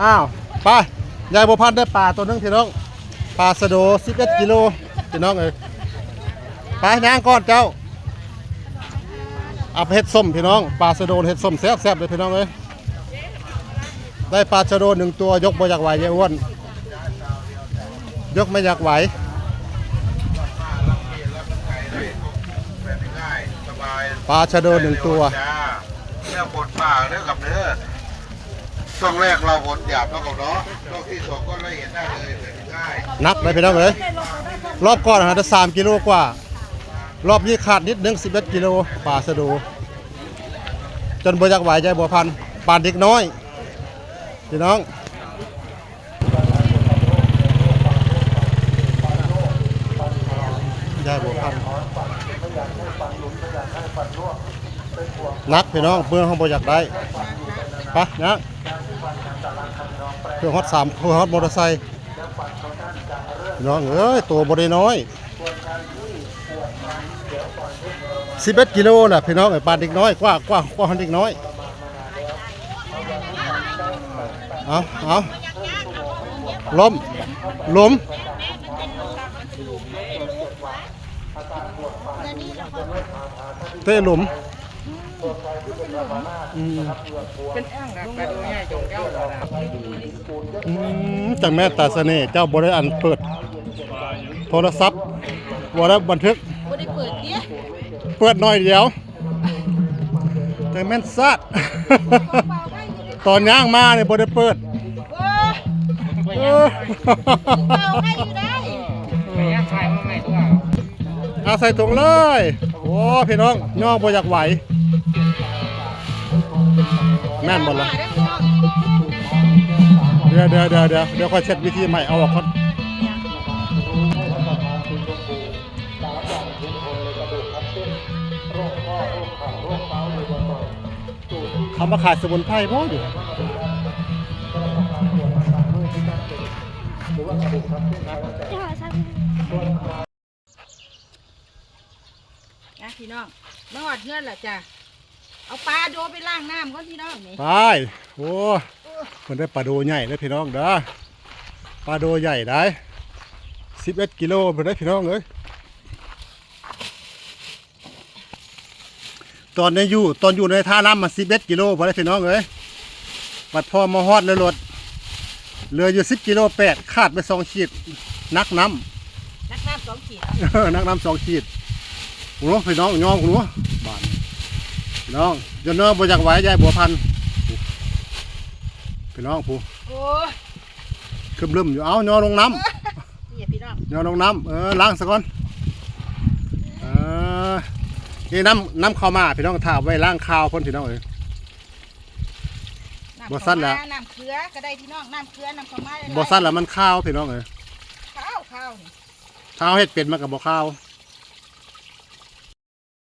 อ้าวไปยายบัวพันธุ์ได้ปลาตัวนึงพี่น้องปลาสะโด11กิโลพี่น้องเอ้ยไปย่างก่อนเจ้าเอาเห็ดส้มพี่น้องปลาสะโดเห็ดส้มแซ่บๆเลยพี่น้องเอ้ยได้ปลาสะโด1ตัวยกบ่อยากไหวยายอ้วนยกไม่อยากไหวปลาชะโด1ตัวเนี่ยปนป่าเนื้อกับเนื้อช่วงแรกเราผลหยาบแล้วกับเนาะช่วงที่สองก็ละเอียดได้เลยง่ายนักเลยพี่น้องเอ้ยรอบก่อนหาได้3 กิโลกว่ารอบนี้ขาดนิดนึง11 กิโลปลาชะโดจนบ่อยากไหวยายบัวพันธุ์ปานเด็กน้อยพี่น้องยายบัวพันธุ์นักพี่น้องเพื่อนเขาบ่อยากได้ไปนะเพื่อฮอต3เพื่อฮอตมอเตอร์ไซค์พี่น้องเอ้ยตัวบ่ได้น้อย11 กิโลน่ะพี่น้องไอ้ปานเด็กน้อยกว่าเด็กน้อยเอาล้มเตะหลุมเป็นแอ่งนะไปดูง่ายจงแก้วจังแม่ตาเสน่ห์เจ้าบริอันเปิดโทรศัพท์บริบันทึกบ่ได้เปิดเด้เปิดหน่อยเดียวจังแม่นซัดตอนย่างมาเนี่ยบริเปิดเป่าให้อยู่ได้ไปย่างชายมาใหม่ตัวเอาใส่ถุงเลยโอ้พี่น้องย่องบ่อยากไหวแม่นหมดละเดี๋ยวค่อยเช็ดวิธีใหม่เอาออกก่อนเขามาขายสมุนไพรพ่ออยู่นะพี่น้องมาหอดเงินแหละจ้ะเอาปลาโดไปล้างน้ำก่อนพี่น้องนี่ไปโอ้มันได้ปลาโดใหญ่เลยพี่น้องเด้อปลาโดใหญ่ได้11 กิโลมันได้พี่น้องเลยตอนอยู่ในท่าน้ำมา11 กิโลพอได้พี่น้องเลยบัดพอมาฮอดเลยรถเหลืออยู่10 กิโล8ขาดไป2 ขีดนักน้ำ2 ขีดนักน้ำ2 ขีดหัวพี่น้องย่องหัวบานพี่น้องจนเนื้อบ่อยากไหวยายบัวพันธุ์พี่น้องผู้ขึ้นลืมอยู่เอาย่อลงน้ำพี่น้องย่อลงน้ำล้างซะก่อนนี่น้ำข้าวมาพี่น้องถ่าไว้ล้างข้าวพ่นพี่น้องบ่สั้นละน้ำเกลือก็ได้พี่น้องน้ำเกลือน้ำข้าวมาบ่สั้นละมันข้าวพี่น้องข้าวข้าวเห็ดเป็ดมันกับบ่ข้าว